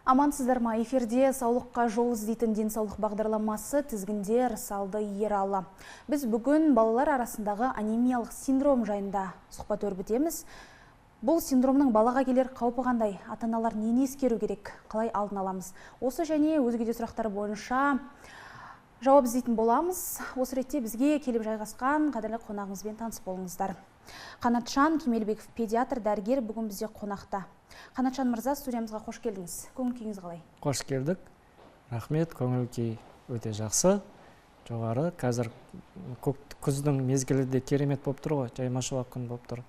Амансыздар ма? Эфирде саулыққа жол іздейтін денсаулық бағдарламасы тізгінде Рысалды Ералы. Біз бүгін балалар арасындағы анемиялық синдром жайында сұхбат өрбітеміз. Бұл синдромның балаға келер қаупі қандай? Ата-аналар нені ескеру керек? Қалай алдын аламыз? Осы және өзге де сұрақтар бойынша жауап іздейтін боламыз. Осы ретте бізге келіп жайғасқан қадірлі қонағымызбен таныс болыңыздар. Қанатжан Кемелбеков, педиатр, дәрігер, бүгін бізде қонақта. Қанатжан мырза, студиямызға қош келдіңіз. Көңіл-күйіңіз қалай? Қош келдік. Рахмет, көңіл-күй өте жақсы. Жоғары, қазір күздің мезгілі де керемет болып тұр ғой, жаймашуақ күн болып тұр.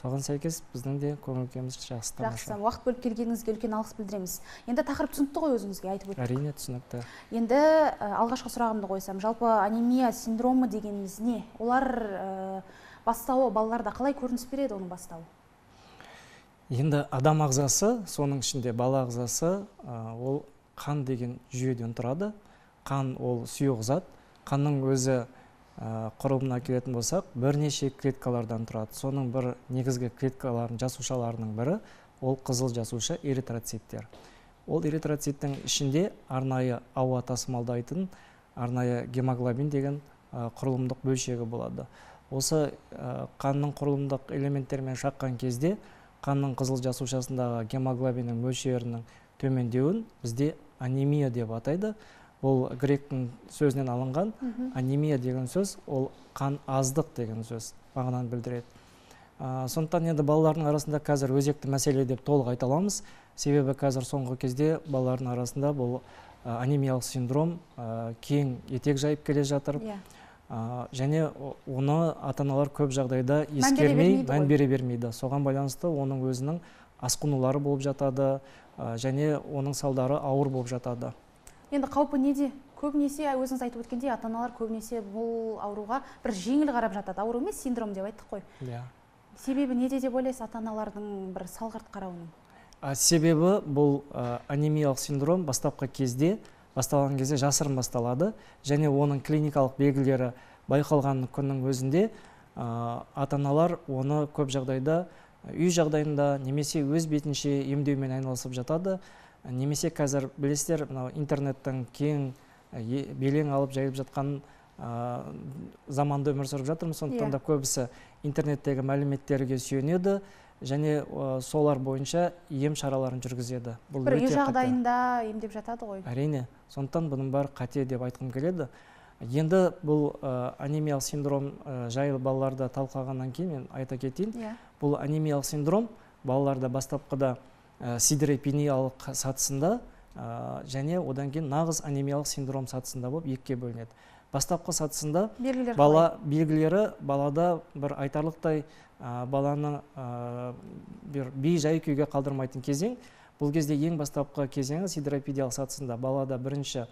Соған сәйкес біздің де көңіл-күйіміз жақсы тамаша. Жақсы, уақыт бөліп келгеніңізге үлкен алғыс білдіреміз. Енді тақырып түсінікті ғой өзіңізге айтып өттік. Әрине түсінікті. Енді алғашқы сұрағымды қойсам, жалпы анемия синдромы дегеніміз не? Олар бастауы балаларда қалай көрініс береді оның бастауы? Енді адам ағзасы, соның ішінде бала ағзасы, ол қан деген жүйеден тұрады. Қан ол сұйық зат. Қанның өзі құрылымына келетін болсақ, бірнеше клеткалардан тұрады. Соның бір негізгі клеткалардың жасушаларының бірі ол қызыл жасуша эритроциттер. Ол эритроциттің ішінде арнайы ауа тасымалдайтын арнайы гемоглобин деген құрылымдық бөлшегі болады. Осы қанның құрылымдық элементтермен шаққан кезде қанның қызыл жасушасындағы гемоглобиннің мөлшерінің төмендеуін бізде анемия деп атайды. Бұл гректің сөзінен алынған. Анемия деген сөз ол қан аздық деген сөз мағынаны білдіреді. Сондықтан енді балалардың арасында қазір өзекті мәселе деп толық айта аламыз. Себебі қазір соңғы кезде балалардың арасында бұл анемиялық синдром кең етек жайып келе жатыр. Және оны ата-аналар көп жағдайда ескермей, мән бере бермейді. Соған байланысты оның өзінің асқынулары болып жатады, және оның салдары ауыр болып жатады. Енді қаупі неде? Көбінесе өзіңіз айтып өткендей, ата-аналар көбінесе бұл ауруға бір жеңіл қарап жатады. Ауру емес, синдром деп айттық қой. Себебі неде деп ойлайсыз ата-аналардың бір салғырт қарауының? Себебі бұл анемиялық синдром бастапқы кезде, басталған кезде жасырын басталады, және оның клиникалық белгілері байқалған күннің өзінде ата-аналар оны көп жағдайда үй жағдайында немесе өз бетінше емдеумен айналысып жатады. Немесе қазір білесіздер, интернеттің кең белең алып жайылып жатқан заманда өмір сүріп жатырмыз. Сондықтан да көбісі интернеттегі мәліметтерге сүйенеді және солар бойынша ем шараларын жүргізеді. Бір үй жағдайында емдеп жатады ғой. Әрине, сондықтан бұның бәрі қате деп айтқым келеді. Енді бұл анемиялық синдром жайлы балаларда талқылағаннан кейін мен айта кетейін. Бұл анемиялық синдром балаларда бастапқыда сидерепениялық сатысында және одан кейін нағыз анемиялық синдром сатысында болып екіге бөлінеді. Бастапқы сатысында белгілері балада бір айтарлықтай баланы бей жай күйге қалдырмайтын кезең. Бұл кезде ең бастапқы кезеңі сидерепениялық сатысында балада бірінші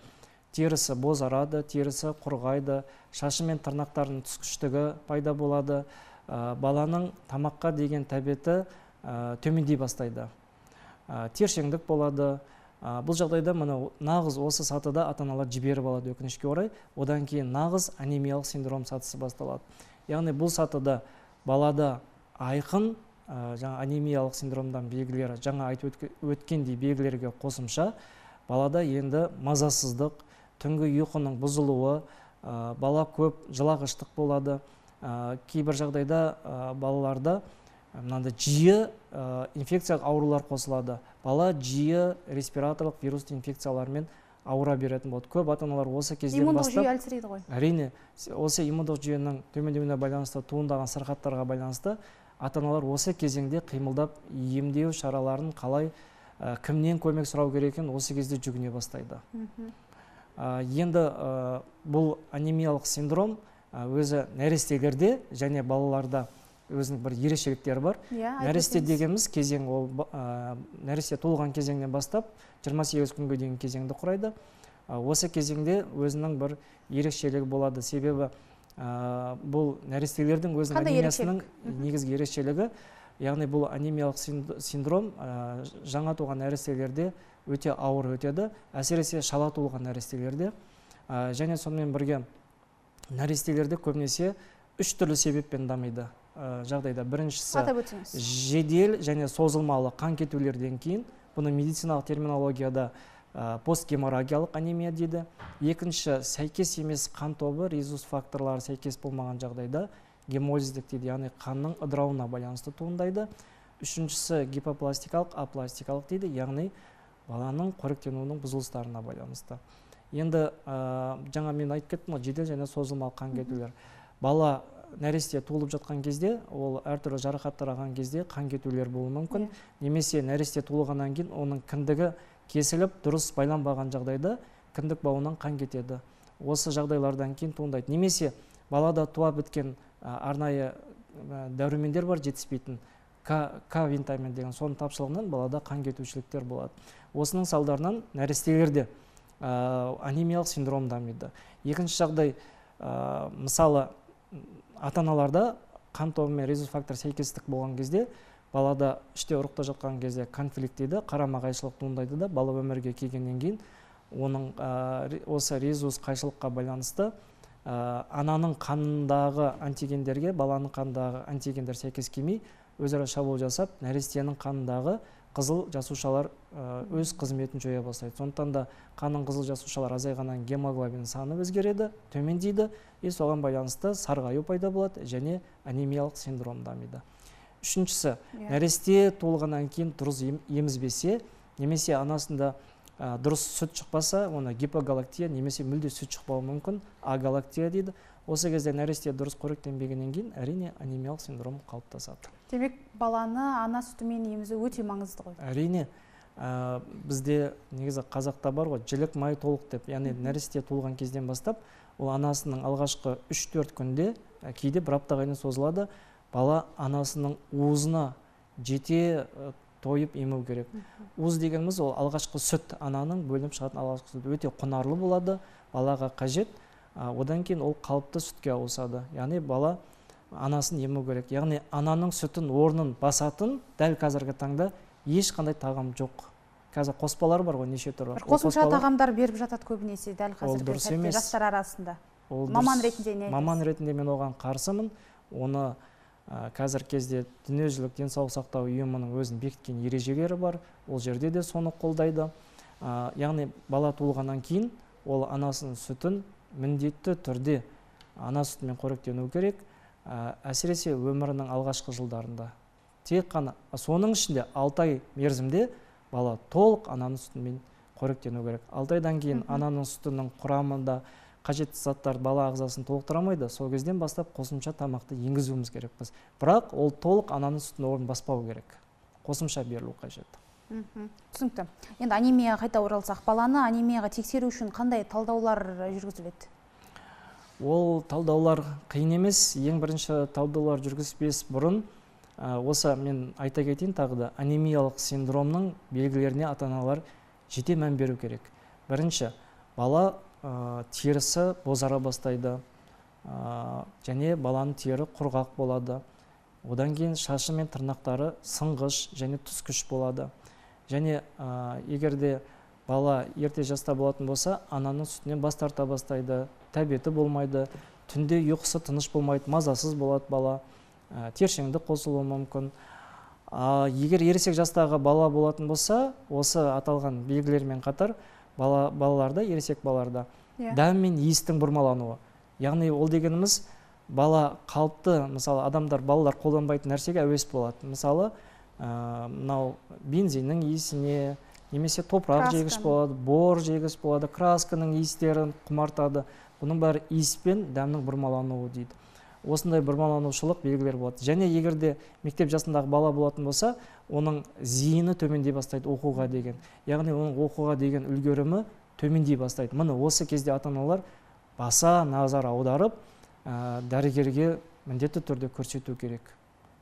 терісі бозарады, терісі құрғайды, шашы мен тырнақтарының түскіштігі пайда болады, баланың тамаққа деген тәбеті төмендей бастайды. Тершеңдік болады. Бұл жағдайда нағыз осы сатыда ата-аналар жіберіп алады өкінішке орай. Одан кейін нағыз анемиялық синдром сатысы басталады. Яғни бұл сатыда балада айқын анемиялық синдромдан белгілері, жаңа айтып өткендей белгілерге қосымша, балада енді мазасыздық, түнгі ұйқының бұзылуы, бала көп жылағыштық болады. Кейбір жағдайда балаларда жиі инфекциялық аурулар қосылады. Бала жиі респираторлық вирусты инфекциялармен ауыра беретін болады. Көп ата-аналар осы кезден бастап... Иммундық жүйе әлсірейді ғой. Әрине, осы иммундық жүйенің төмендеуіне байланысты, туындаған сырқаттарға байланысты ата-аналар осы кезеңде қимылдап емдеу шараларын қалай, кімнен көмек сұрау керекін осы кезде жүгіне бастайды. Енді бұл анемиялық синдром өзі нәрестелерде және балаларда өзінің бір ерекшеліктері бар. Нәресте дегеніміз кезең, ол нәресте туылған кезеңнен бастап 28 күнге дейін кезеңді құрайды. Осы кезеңде өзінің бір ерекшелігі болады. Себебі бұл нәрестелердің өзінің анемиясының негізгі ерекшелігі, яғни бұл анемиялық синдром жаңа туған нәрестелерде өте ауыр өтеді, әсіресе шала туылған нәрестелерде. Және сонымен бірге нәрестелерде көбінесе 3 түрлі себеппен дамиды. жағдайда біріншісі жедел және созылмалы қан кетулерден кейін бұны медициналық терминологияда постгеморрагиялық анемия дейді. Екінші, сәйкес емес қан тобы, резус факторлары сәйкес болмаған жағдайда гемолиздік дейді, яғни қанның ыдырауына байланысты туындайды. Үшіншісі, гипопластикалық, апластикалық дейді, яғни баланың қоректенуінің бұзылыстарына байланысты. Енді жаңа мен айтып кеттім, жедел және созылмалы қан кетулер. Бала нәресте туылып жатқан кезде, ол әртүрлі жарақаттар алған кезде қан кетулер болуы мүмкін. Немесе нәресте туылғаннан кейін оның кіндігі кесіліп, дұрыс байланбаған жағдайда кіндік бауынан қан кетеді. Осы жағдайлардан кейін туындайды. Немесе балада туа біткен арнайы дәрумендер бар, жетіспейтін К витамин деген, соның тапшылығынан балада қан кетушіліктер болады. Осының салдарынан нәрестелерде анемиялық синдром дамиды. Екінші жағдай, мысалы, ата-аналарда қан тобы мен резус фактор сәйкестік болған кезде, балада іште ұрықта жатқан кезде конфликт дейді, қарама-қайшылық туындайды да, бала өмірге келгеннен кейін оның осы резус қайшылыққа байланысты ананың қанындағы антигендерге баланың қанындағы антигендер сәйкес келмей өзара шабуыл жасап, нәрестенің қанындағы қызыл жасушалар өз қызметін жоя бастайды. Сондықтан да қанның қызыл жасушалар азайғаннан гемоглобин саны өзгереді, төмендейді, соған байланысты сарғаю пайда болады және анемиялық синдром дамиды. Үшіншісі, нәресте туылғаннан кейін дұрыс емізбесе, немесе анасында дұрыс сүт шықпаса, оны гипогалактия, немесе мүлде сүт шықпауы мүмкін, агалактия дейді. Осы кезде нәресте дұрыс қоректенбегеннен кейін әрине анемиялық синдром қалыптасады. Демек, баланы ана сүтімен емізу өте маңызды ғой? Әрине, бізде негізі қазақта бар ғой, жілік май толық деп, яғни нәресте туылған кезден бастап, ол анасының алғашқы 3-4 күнде, кейде бір аптаға дейін созылады, бала анасының уызына жете тойып ему керек. Уыз дегеніміз ол алғашқы сүт, ананың бөлініп шығатын алғашқы сүт өте құнарлы болады, балаға қажет. Одан кейін ол қалыпты сүтке ауысады. Яғни бала анасын ему керек. Яғни ананың сүтін орнын басатын дәл қазіргі таңда ешқандай тағам жоқ. Қазір қоспалар бар ғой, неше түрі. Қосымша тағамдар беріп жатады көбінесе дәл қазіргі сәтте жастар арасында. Маман ретінде не айтасыз? Маман ретінде мен оған қарсымын. Оны қазір кезде дүниежүзілік денсаулық сақтау ұйымының өзінің бекіткен ережелері бар. Ол жерде де соны қолдайды. Яғни бала туылғаннан кейін ол анасының сүтін міндетті түрде ана сүтімен қоректену керек. Әсіресе өмірінің алғашқы жылдарында. Тек қана соның ішінде 6 ай мерзімде бала толық ананың сүтімен қоректену керек. 6 айдан кейін ананың сүтінің құрамында қажетті заттар бала ағзасын толықтырамайды. Сол кезден бастап қосымша тамақты енгізуіміз керекпіз. Бірақ ол толық ананың сүтін орын баспау керек. Қосымша берілу қажет. Түсінікті. Енді анемияға қайта оралсақ, баланы анемияға тексеру үшін қандай талдаулар жүргізіледі? Ол талдаулар қиын емес. Ең бірінші талдаулар жүргізбес бұрын осы мен айта кетейін тағы да, анемиялық синдромның белгілеріне ата-аналар жете мән беру керек. Бірінші, бала терісі бозара бастайды, және баланың тері құрғақ болады. Одан кейін шашы мен тырнақтары сынғыш және түскіш болады. Және егерде бала ерте жаста болатын болса, ананың сүтінен бас тарта бастайды, тәбеті болмайды, түнде ұйқысы тыныш болмайды, мазасыз болады бала, тершеңді қосылуы мүмкін. Егер ересек жастағы бала болатын болса, осы аталған белгілермен қатар балаларда, ересек балаларда дәм мен иістің бұрмалануы. Яғни ол дегеніміз бала қалыпты, мысалы адамдар, балалар қолданбайтын нәрсеге әуес болады. Мысалы, мынау бензиннің иісіне, немесе топырақ жегіш болады, бор жегіш болады, красканың иістерін құмартады. Бұның бәрі иіс пен дәмнің бұрмалануы дейді. Осындай бұрмаланушылық белгілер болады. Және егерде мектеп жасындағы бала болатын болса, оның зейіні төмендей бастайды оқуға деген. Яғни оның оқуға деген үлгерімі төмендей бастайды. Міне осы кезде ата-аналар баса назар аударып, дәрігерге міндетті түрде көрсету керек.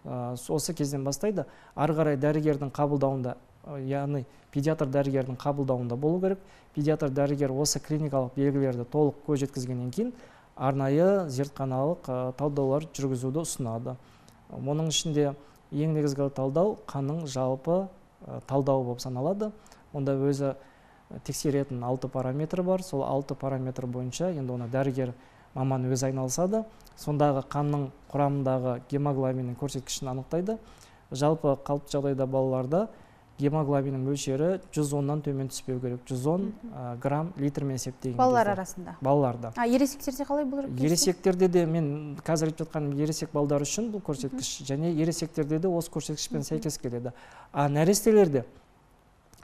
Осы кезден бастайды. Ары қарай дәрігердің қабылдауында, яғни педиатр дәрігердің қабылдауында болу керек. Педиатр дәрігер осы клиникалық белгілерді толық көз жеткізгеннен кейін арнайы зертханалық талдаулар жүргізуді ұсынады. Оның ішінде ең негізгі талдау қанның жалпы талдауы болып саналады. Онда өзі тексеретін 6 параметр бар. Сол 6 параметр бойынша енді оны дәрігер маман өзі айналысады. Сондағы қанның құрамындағы гемоглобиннің көрсеткішін анықтайды. Жалпы қалыпты жағдайда балаларда гемоглобиннің мөлшері 110-нан төмен түспеу керек. 110 грамм литрмен есептеген кезде. Балалар арасында? Балаларда. Ересектерде қалай бұл көрсеткіш? Ересектерде де мен қазір айтып жатқаным ересек балдар үшін бұл көрсеткіш, және ересектерде де осы көрсеткішпен сәйкес келеді. Нәрестелерде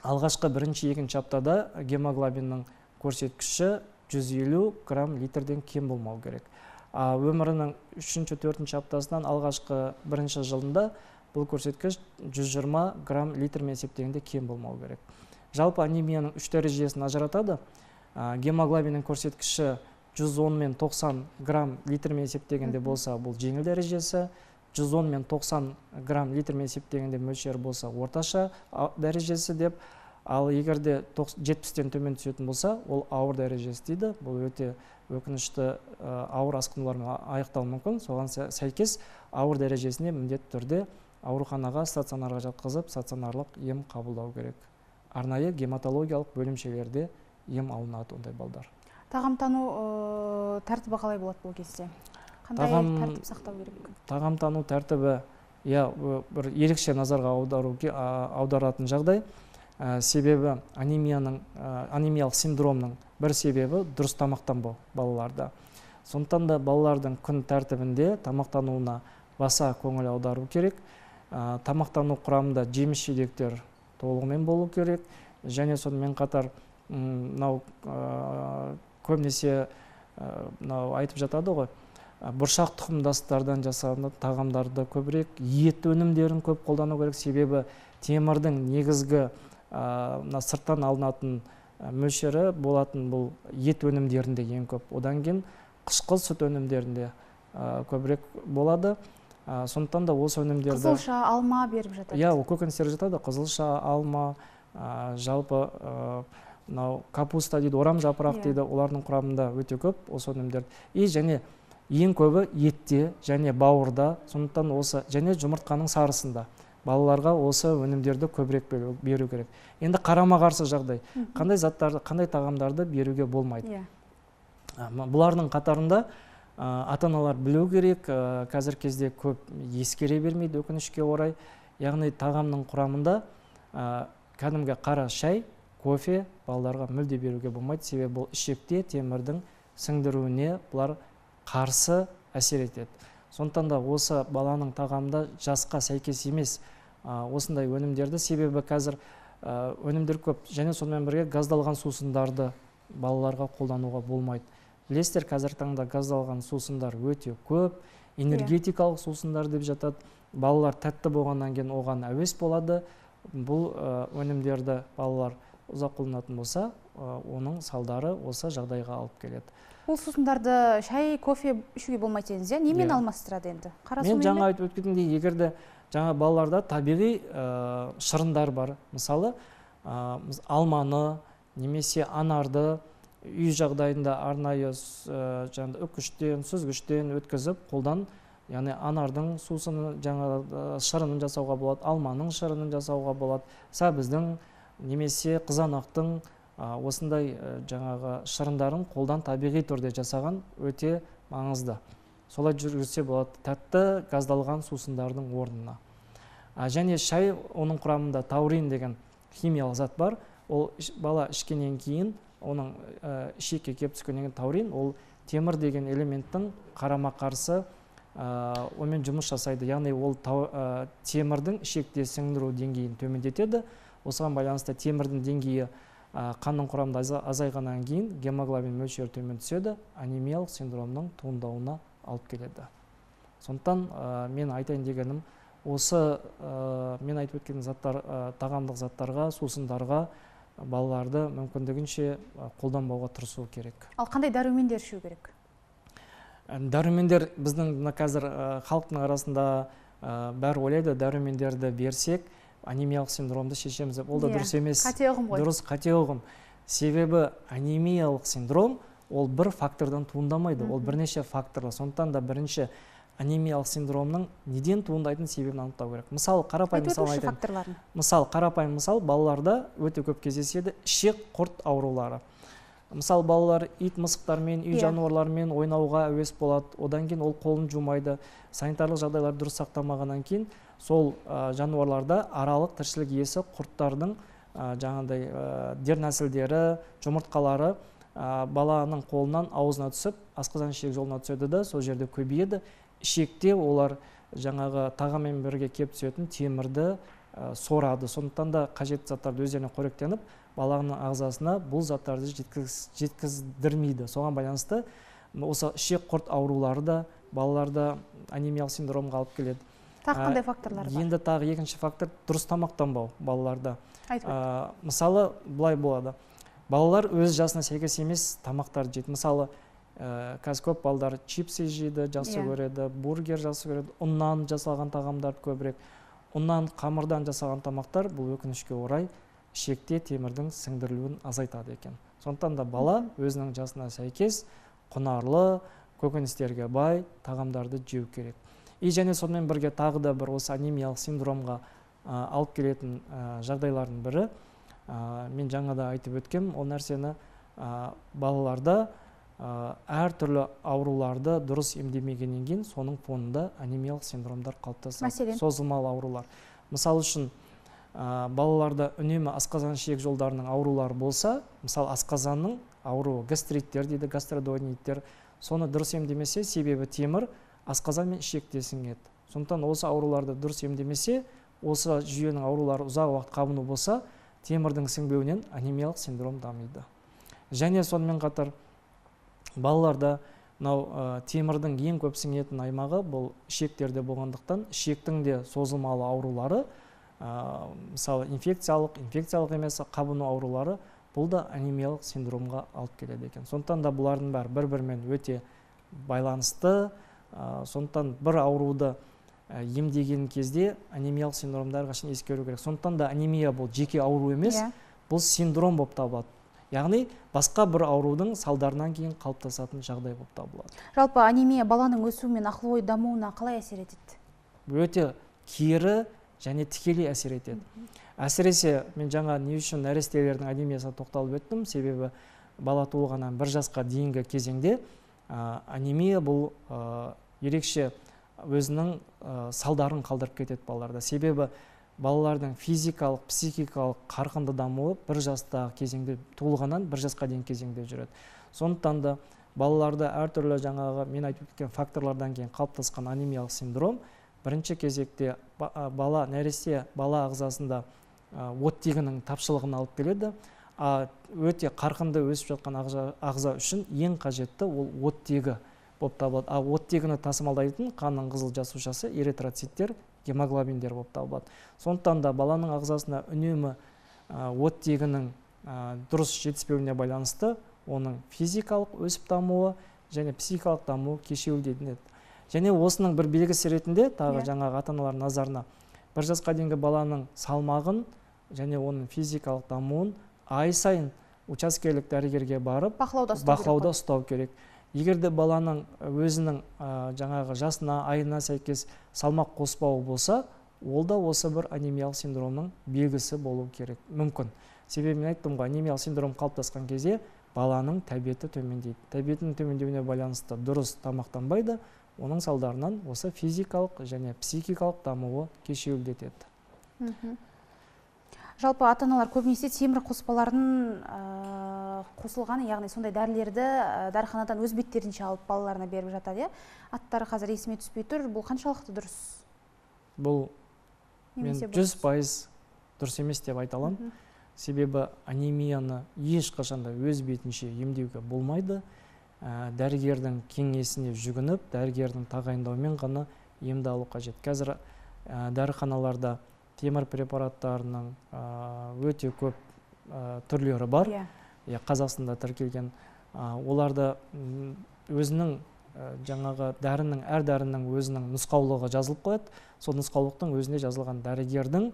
алғашқы бірінші екінші аптада гемоглобиннің көрсеткіші 150 грамм литрден кем болмау керек. Өмірінің 3-4 аптасынан алғашқы бірінші жылында бұл көрсеткіш 120 грамм литрмен есептегенде кем болмау керек. Жалпы анемияның 3 дәрежесін ажыратады. Гемоглобиннің көрсеткіші 110 мен 90 грамм литрмен есептегенде болса, бұл жеңіл дәрежесі. 110 мен 90 грамм литрмен есептегенде мөлшері болса, орташа дәрежесі деп. Ал егерде 70-тен төмен түсетін болса, ол ауыр дәрежесі дейді. Бұл өте өкінішті ауыр асқынулармен аяқталуы мүмкін. Соған сәйкес ауыр дәрежесіне міндетті түрде ауруханаға, стационарға жатқызып, стационарлық ем қабылдау керек. Арнайы гематологиялық бөлімшелерде ем алынады ондай балдар. Тағамтану тәртібі қалай болады бұл кезде? Қандай тәртіп сақтау керек? Тағамтану тәртібі бір ерекше назарға аударатын жағдай. Себебі анемиялық синдромның бір себебі дұрыс тамақтанбау балаларда. Сондықтан да балалардың күн тәртібінде тамақтануына баса көңіл аудару керек. Тамақтану құрамында жеміс жидектер толығымен болу керек. Және сонымен қатар көбінесе айтып жатады ғой, бұршақ тұқымдастардан жасалған тағамдарды көбірек, ет өнімдерін көп қолдану керек. Себебі темірдің негізгі сырттан алынатын мөлшері болатын бұл ет өнімдерінде ең көп. Одан кейін қышқыл сүт өнімдерінде көбірек болады. Сондықтан да осы өнімдерді... Қызылша, алма беріп жатады. Ол көкөністер жатады. Қызылша, алма, жалпы капуста дейді, орам жапырақ дейді. Олардың құрамында өте көп осы өнімдер. Және ең көбі етте және бауырда, сондықтан осы және жұмыртқаның сарысында. Балаларға осы өнімдерді көбірек беру керек. Енді қарама-қарсы жағдай. Қандай заттарды, қандай тағамдарды беруге болмайды. Бұлардың қатарында ата-аналар білу керек, қазір кезде көп ескере бермейді өкінішке орай. Яғни тағамның құрамында кәдімгі қара шай, кофе балаларға мүлде беруге болмайды. Себебі бұл ішекте темірдің сіңдіруіне бұлар қарсы әсер етеді. Сондықтан да осы баланың тағамында жасқа сәйкес емес осындай өнімдерді, себебі қазір өнімдер көп, және сонымен бірге газдалған сусындарды балаларға қолдануға болмайды. Білесіздер, қазір таңда газдалған сусындар өте көп, энергетикалық сусындар деп жатады. Балалар тәтті болғаннан кейін оған әуес болады. Бұл өнімдерді балалар ұзақ қолданатын болса, оның салдары осы жағдайға алып келеді. Бұл сусындарды шай, кофе ішуге болмайды дедіңіз, немен алмастырады енді? Мен жаңа айтып өткендей, егерде жаңа балаларда табиғи шырындар бар. Мысалы, алманы, немесе анарды үй жағдайында арнайы үккіштен, сүзгіштен өткізіп, қолдан, яғни анардың сусының жаңа шырынын жасауға болады, алманың шырынын жасауға болады, сәбіздің немесе қызанақтың осындай жаңағы шырындарын қолдан табиғи түрде жасаған өте маңызды. Солай жүргізсе болады тәтті газдалған сусындардың орнына. Және шай, оның құрамында таурин деген химиялық зат бар. Ол бала ішкеннен кейін, оның ішекке кеп түскеннен кейін таурин, ол темір деген элементтің қарама-қарсы онымен жұмыс жасайды. Яғни ол темірдің ішекте сіңдіру деңгейін төмендетеді. Осыған байланысты темірдің деңгейі қанның құрамында азайғаннан кейін гемоглобин мөлшері төмен түседі, анемиялық синдромның туындауына алып келеді. Сондықтан мен айтайын дегенім, осы мен айтып өткен тағамдық заттарға, сусындарға балаларды мүмкіндігінше қолданбауға тырысу керек. Ал қандай дәрумендер ішу керек? Дәрумендер біздің қазір халықтың арасында бәрі ойлайды, дәрумендерді берсек анемиялық синдромды шешеміз деп. Ол да дұрыс емес. Қате ұғым ғой. Дұрыс, қате ұғым. Себебі анемиялық синдром ол бір фактордан туындамайды, ол бірнеше факторлы. Сондықтан да бірінші анемиялық синдромның неден туындайтын себебін анықтау керек. Мысалы, қарапайым мысал балаларда өте көп кездеседі ішек құрт аурулары. Мысалы, балалар ит мысықтармен, үй жануарларымен ойнауға әуес болады. Одан кейін ол қолын жумайды. Санитарлық жағдайлар дұрыс сақтамағаннан кейін сол жануарларда аралық тіршілік иесі құрттардың жаңағыдай дернәсілдері, жұмыртқалары баланың қолынан аузына түсіп, асқазан ішек жолына түседі да, сол жерде көбейеді. Ішекте олар жаңағы тағаммен бірге кеп түсетін темірді сорады. Сондықтан да қажетті заттарды өздеріне қоректеніп, баланың ағзасына бұл заттарды жеткіздірмейді. Соған байланысты осы ішек құрт аурулары да балаларда анемиялық синдромға алып келеді. Тағы қандай факторлар бар? Енді тағы екінші фактор дұрыс тамақтанбау балаларда. Мысалы, былай болады. Балалар өз жасына сәйкес емес тамақтарды жейді. Мысалы, қазір көп балалар чипсы жейді, жақсы көреді, бургер жақсы көреді, ұннан жасалған тағамдарды көбірек. Ұннан, қамырдан жасалған тамақтар бұл өкінішке орай ішекте темірдің сіңдірілуін азайтады екен. Сондықтан да бала өзінің жасына сәйкес құнарлы, көкөністерге бай тағамдарды жеу керек. И және сонымен бірге тағы да бір осы анемиялық синдромға алып келетін жағдайлардың бірі, мен жаңада айтып өткем, ол нәрсені балаларда әртүрлі ауруларды дұрыс емдемегеннен кейін соның фонында анемиялық синдромдар қалыптасады. Созылмалы аурулар. Мысалы үшін балаларда үнемі асқазан ішек жолдарының аурулары болса, мысалы асқазанның ауруы, гастриттер дейді, гастродуодениттер, соны дұрыс емдемесе, себебі темір асқазан мен ішекте сіңеді. Сондықтан осы ауруларды дұрыс емдемесе, осы жүйенің аурулары ұзақ уақыт қабыну болса, темірдің сіңбеуінен анемиялық синдром дамиды. Және сонымен қатар балаларда темірдің ең көп сіңетін аймағы бұл ішектерде болғандықтан, ішектің де созылмалы аурулары, мысалы инфекциялық емес қабыну аурулары, бұл да анемиялық синдромға алып келеді екен. Сондықтан да бұлардың бәрі бір-бірімен өте байланысты. Сондықтан бір ауруды емдеген кезде анемиялық синдромдар қашан ескеру керек. Сондықтан да анемия бұл жеке ауру емес, бұл синдром болып табылады. Яғни басқа бір аурудың салдарынан кейін қалыптасатын жағдай болып табылады. Жалпы анемия баланың өсуі мен ақыл ой дамуына қалай әсер етеді? Өте кері және тікелей әсер етеді. Әсіресе мен жаңа не үшін нәрестелердің анемиясына тоқталып өттім, себебі бала туылғаннан 1 жасқа дейінгі кезеңде анемия бұл ерекше өзінің салдарын қалдырып кетеді балаларда. Себебі балалардың физикалық, психикалық қарқынды дамуы 1 жастағы кезеңде туылғаннан 1 жасқа дейін кезеңде жүреді. Сондықтан да балаларда әртүрлі жаңағы мен айтып кеткен факторлардан кейін қалыптасқан анемиялық синдром бірінші кезекте нәресте бала ағзасында оттегінің тапшылығына алып келеді. Өте қарқынды өсіп жатқан ағза үшін ең қажетті ол оттегі болып табылады. Оттегіні тасымалдайтын қанның қызыл жасушасы эритроциттер, гемоглобиндер болып табылады. Сондықтан да баланың ағзасына үнемі оттегінің дұрыс жетіспеуіне байланысты оның физикалық өсіп дамуы және психикалық дамуы кешеуілденеді. Және осының бір белгісі ретінде тағы жаңағы ата-аналар назарына 1 жасқа дейінгі баланың салмағын және оның физикалық дамуын ай сайын учаскелік дәрігерге барып бақылауда ұстау керек. Егерде баланың өзінің жаңағы жасына, айына сәйкес салмақ қоспауы болса, ол да осы бір анемиялық синдромның белгісі болу керек, мүмкін. Себебі мен айттым ғой, анемиялық синдром қалыптасқан кезде баланың тәбеті төмендейді. Тәбетінің төмендеуіне байланысты дұрыс тамақтанбайды, оның салдарынан осы физикалық және психикалық дамуы кешеуілдетеді. Жалпы ата-аналар көбінесе темір қоспаларын қосылған, яғни сондай дәрілерді дәріханадан өз беттерінше алып балаларына беріп жатады. Аттары қазір есіме түспей тұр. Бұл қаншалықты дұрыс? Бұл мен 100% дұрыс емес деп айта аламын. Себебі анемияны ешқашанда өз бетінше емдеуге болмайды. Дәрігердің кеңесіне жүгініп, дәрігердің тағайындауымен ғана емді алу қажет. Қазір дәріханаларда темір препараттарының өте көп түрлері бар. Қазақстанда тіркелген. Оларда өзінің жаңағы әр дәрінің өзінің нұсқаулығы жазылып қояды. Сол нұсқаулықтың өзіне жазылған дәрігердің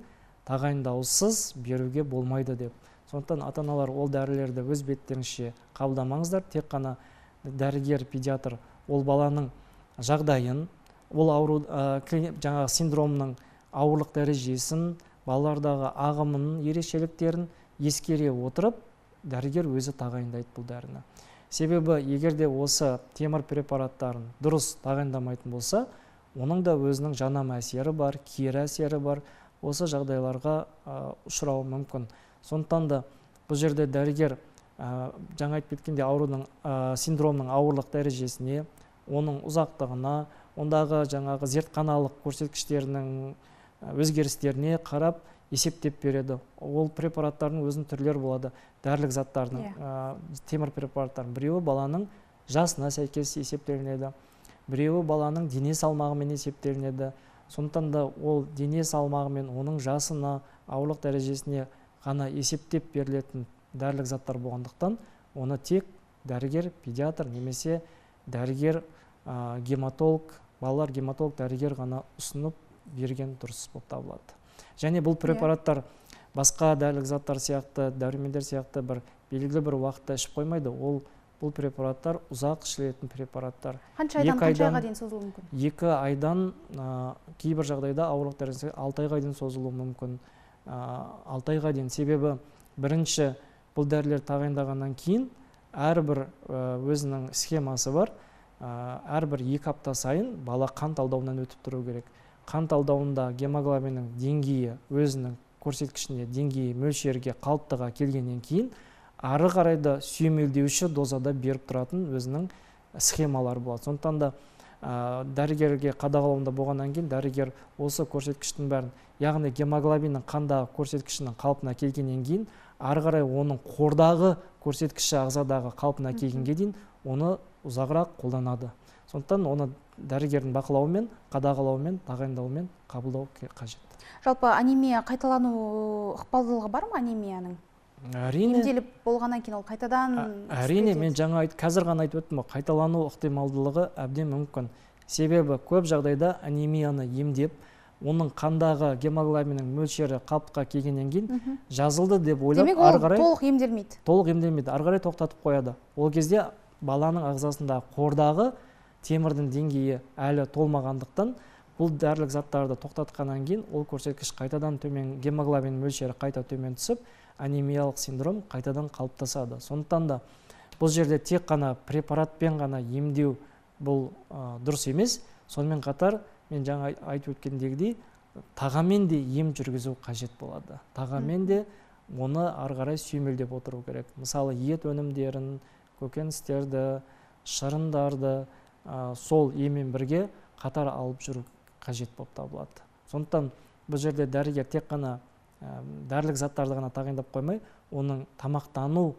тағайындаусыз беруге болмайды деп. Сондықтан ата-аналар ол дәрілерді өз беттеріңізше қабылдамаңыздар. Тек қана дәрігер, педиатр ол баланың жағдайын, ол жаңағы синдромның ауырлық дәрежесін, балалардағы ағымының ерекшеліктерін ескере отырып, дәрігер өзі тағайындайды бұл дәріні. Себебі егерде осы темір препараттарын дұрыс тағайындамайтын болса, оның да өзінің жанама әсері бар, кері әсері бар. Осы жағдайларға ұшырауы мүмкін. Сондықтан да бұл жерде дәрігер жаңа айтып кеткендей аурудың синдромның ауырлық дәрежесіне, оның ұзақтығына, ондағы жаңағы зертханалық көрсеткіштерінің өзгерістеріне қарап есептеп береді. Ол препараттардың өзінің түрлері болады. Дәрілік заттардың, темір препараттардың біреуі баланың жасына сәйкес есептелінеді, біреуі баланың дене салмағымен есептелінеді. Сондықтан да ол дене салмағымен оның жасына, ауырлық дәрежесіне ғана есептеп берілетін дәрілік заттар болғандықтан, оны тек дәрігер, педиатр немесе дәрігер, гематолог, балалар гематолог дәрігер ғана ұсынып берген дұрыс болып табылады. Және бұл препараттар басқа дәрілік заттар сияқты, дәрумендер сияқты бір белгілі бір уақытта ішіп қоймайды. Бұл препараттар ұзақ ішілетін препараттар. Қанша айдан қанша айға дейін созылуы мүмкін? 2 айдан, кейбір жағдайда ауырлық дәрежесі 6 айға дейін созылуы мүмкін. 6 айға дейін. Себебі бірінші бұл дәрілер тағайындағаннан кейін әрбір өзінің схемасы бар. Әрбір 2 апта сайын бала қан талдауынан өтіп тұру керек. Қан талдауында гемоглобиннің деңгейі өзінің көрсеткішіне, деңгейі мөлшерге, қалыптыға келгеннен кейін ары қарайда сүйемелдеуші дозада беріп тұратын өзінің схемалар болады. Сондықтан да дәрігерге қадағалауында болғаннан кейін дәрігер осы көрсеткіштің бәрін, яғни гемоглобиннің қандағы көрсеткішінің қалпына келгеннен кейін ары қарай оның қордағы көрсеткіші ағзадағы қалпына келгенге дейін оны ұзағырақ қолданады. Сондықтан оны дәрігердің бақылауымен, қадағалауымен, тағайындауымен қабылдау қажет. Жалпы анемия қайталану ықпалдылығы бар ма анемияның? Әрине. Емделіп болғаннан кейін ол қайтадан? Әрине, мен қазір ғана айтып өттім, қайталану ықтималдылығы әбден мүмкін. Себебі көп жағдайда анемияны емдеп, оның қандағы гемоглобиннің мөлшері қалыпқа келгеннен кейін жазылды деп ойлап, демек ол толық емделмейді. Толық емделмейді, ары қарай тоқтатып қояды. Ол кезде баланың ағзасында қордағы темірдің деңгейі әлі толмағандықтан, бұл дәрілік заттарды тоқтатқаннан кейін ол көрсеткіш қайтадан төмен, гемоглобин мөлшері қайта төмен түсіп, анемиялық синдром қайтадан қалыптасады. Сондықтан да бұл жерде тек қана препаратпен ғана емдеу бұл дұрыс емес. Сонымен қатар мен жаңа айтып өткендегідей тағаммен де ем жүргізу қажет болады. Тағаммен де оны ары қарай сүйемелдеп отыру керек. Мысалы, ет өнімдерін, көкөністерді, шырындарды сол еммен бірге қатар алып жүру қажет болып табылады. Сондықтан бұл жерде дәрігер тек қана дәрілік заттарды ғана тағайындап қоймай, оның тамақтану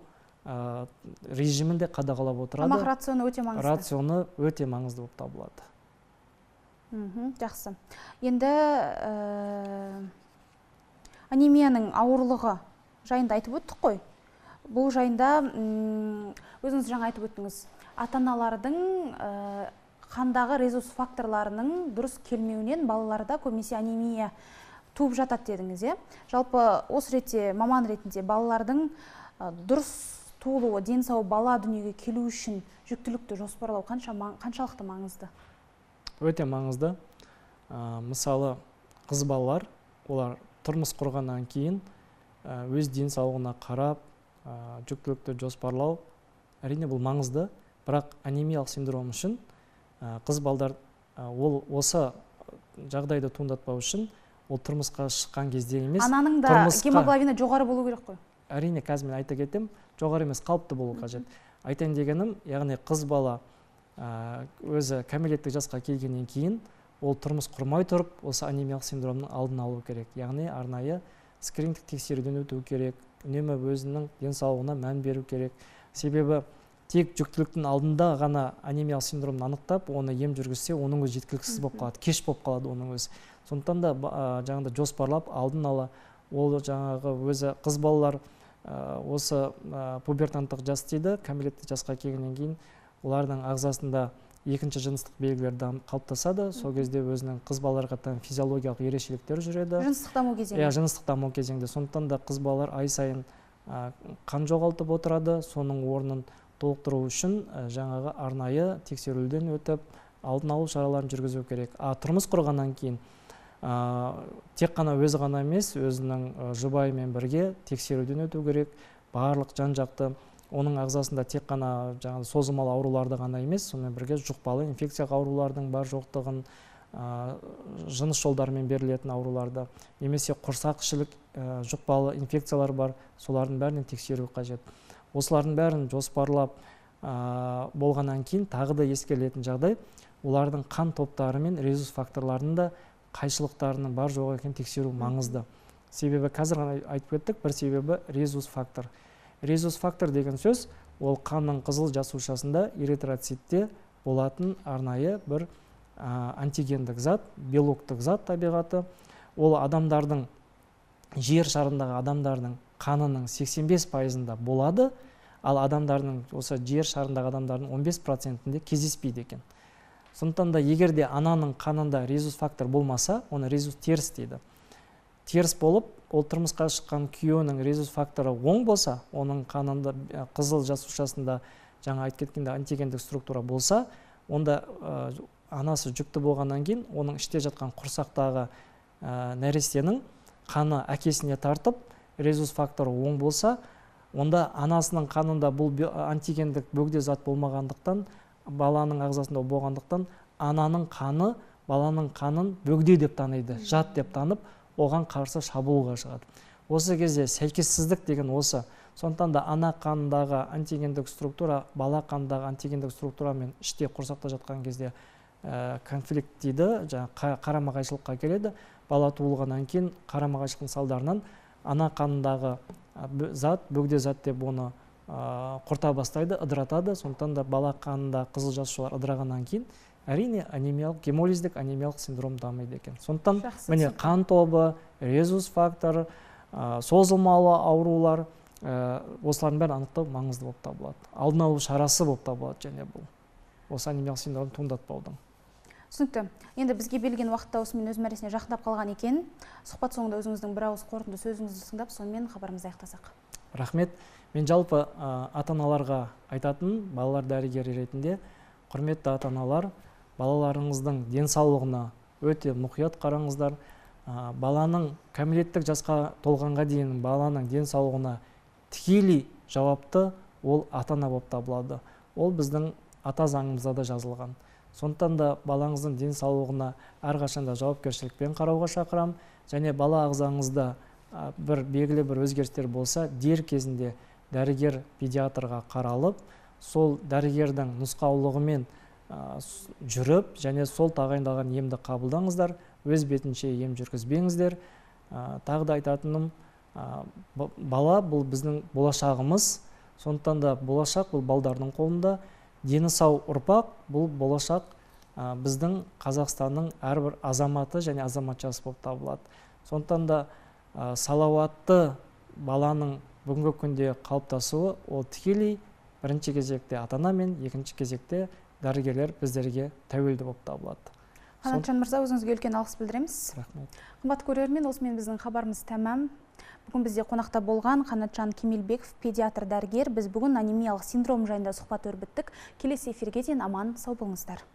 режимін де қадағалап отырады. Тамақ рационы өте маңызды. Рационы өте маңызды болып табылады. Жақсы. Енді анемияның ауырлығы жайында айтып өттік қой. Бұл жайында өзіңіз жаңа айтып өттіңіз. Ата-аналардың қандағы резус факторларының дұрыс келмеуінен балаларда көбінесе анемия туып жатады дедіңіз. Жалпы осы ретте маман ретінде балалардың дұрыс туылуы, денсау бала дүниеге келу үшін жүктілікті жоспарлау қаншалықты маңызды? Өте маңызды. Мысалы, қыз балалар, олар тұрмыс құрғаннан кейін өз денсаулығына қарап, жүктілікті жоспарлау әрине бұл маңызды. Бірақ анемиялық синдром үшін қыз балдар осы жағдайды туындатпау үшін ол тұрмысқа шыққан кезде емес. Ананың да гемоглобині жоғары болу керек қой? Әрине, қазір мен айта кетем, жоғары емес, қалыпты болу қажет. Айтайын дегенім, яғни қыз бала өзі кәмелеттік жасқа келгеннен кейін ол тұрмыс құрмай тұрып, осы анемиялық синдромның алдын алу керек. Яғни арнайы скринингтік тексеруден өту керек, үнемі өзінің денсаулығына мән беру керек. Себебі тек жүктіліктің алдында ғана анемиялық синдромды анықтап, оны ем жүргізсе, оның өзі жеткіліксіз болып қалады, кеш болып қалады оның өзі. Сондықтан да жаңағыда жоспарлап, алдын ала, ол жаңағы өзі қыз балалар осы пубертанттық жас дейді, кәмелеттік жасқа келгеннен кейін олардың ағзасында екінші жыныстық белгілер қалыптасады. Сол кезде өзінің қыз балаларға тән физиологиялық ерекшеліктер жүреді. Жыныстық даму кезеңі. Жыныстық даму кезеңде. Сондықтан да қыз балалар ай сайын қан жоғалтып отырады. Соның орнын толықтыру үшін жаңағы арнайы тексеруден өтіп, алдын алу шараларын жүргізу керек. Тұрмыс құрғаннан кейін тек қана өзі ғана емес, өзінің жұбайымен бірге тексеруден өту керек. Барлық жан-жақты оның ағзасында тек қана созылмалы ауруларды ғана емес, сонымен бірге жұқпалы инфекциялық аурулардың бар жоқтығын, жыныс жолдарымен берілетін ауруларды, немесе құрсақ ішілік жұқпалы инфекциялар бар, солардың бәрін тексеру қажет. Осылардың бәрін жоспарлап болғаннан кейін тағы да ескерілетін жағдай, олардың қан топтары мен резус факторларының да қайшылықтарының бар жоқ екенін тексеру маңызды. Себебі қазір ғана айтып кеттік, бір себебі резус фактор. Резус фактор деген сөз, ол қанның қызыл жасушасында эритроцитте болатын арнайы бір антигендік зат, белоктық зат табиғаты. Ол адамдардың, жер шарындағы адамдардың қанының 85%-ында болады, ал адамдардың, осы жер шарындағы адамдардың 15%-інде кездеспейді екен. Сондықтан да егер де ананың қанында резус фактор болмаса, оны резус теріс дейді. Теріс болып, ол тұрмысқа шыққан күйеуінің резус факторы оң болса, оның қанында қызыл жасушасында жаңа айтып кеткенде антигендік структура болса, онда анасы жүкті болғаннан кейін, оның іште жатқан құрсақтағы нәрестенің қаны әкесіне тартып, резус факторы оң болса, онда анасының қанында бұл антигендік бөгде зат болмағандықтан, баланың ағзасында болғандықтан, ананың қаны баланың қанын бөгде деп таниды, жат деп танып, оған қарсы шабуылға шығады. Осы кезде сәйкессіздік деген осы. Сондықтан да ана қанындағы антигендік структура, бала қанындағы антигендік структурамен іште құрсақта жатқан кезде конфликт дейді, қарама-қайшылыққа келеді. Бала туылғаннан кейін қарама-қайшылықтың салдарынан ана қанындағы зат, бөгде зат деп оны құрта бастайды, ыдыратады. Сондықтан да бала қанында қызыл жасушалар ыдырағаннан кейін әрине гемолиздік анемиялық синдром дамиды екен. Сондықтан міне қан тобы, резус фактор, созылмалы аурулар, осылардың бәрін анықтау маңызды болып табылады. Алдын алу шарасы болып табылады, және бұл осы анемиялық синдром туындатпаудың. Түсінікті. Енді бізге берілген уақытта осымен өз мәресіне жақындап қалған екен. Сұхбат соңында өзіңіздің бір ауыз қорытынды сөзіңізді тыңдап, сонымен хабарымызды аяқтасақ. Рахмет. Мен жалпы ата-аналарға айтатын, балалар дәрігері ретінде, құрметті ата-аналар, балаларыңыздың денсаулығына өте мұқият қараңыздар. Баланың кәмелеттік жасқа толғанға дейін баланың денсаулығына тікелей жауапты ол ата-ана болып табылады. Ол біздің ата заңымызда да жазылған. Сондықтан да балаңыздың денсаулығына әрқашанда жауапкершілікпен қарауға шақырам, және бала ағзаңызда бір белгілі бір өзгерістер болса, дер кезінде дәрігер педиатрға қаралып, сол дәрігердің нұсқаулығымен жүріп, және сол тағайындалған емді қабылдаңыздар, өз бетінше ем жүргізбеңіздер. Тағы да айтатыным, бала бұл біздің болашағымыз, сондықтан да болашақ бұл балдардың қолында. Дені сау ұрпақ бұл болашақ біздің Қазақстанның әрбір азаматы және азаматшасы болып табылады. Сондықтан да салауатты баланың бүгінгі күнде қалыптасуы ол тікелей бірінші кезекте ата-ана мен екінші кезекте дәрігерлер біздерге тәуелді болып табылады. Қанатжан мырза, өзіңізге үлкен алғыс білдіреміз. Рахмет. Қымбатты көрермен, осымен біздің хабарымыз тәмам. Бүгін бізде қонақта болған Қанатжан Кемелбеков, педиатр дәрігер. Біз бүгін анемиялық синдром жайында сұхбат өрбіттік. Келесі эфирге дейін аман сау болыңыздар.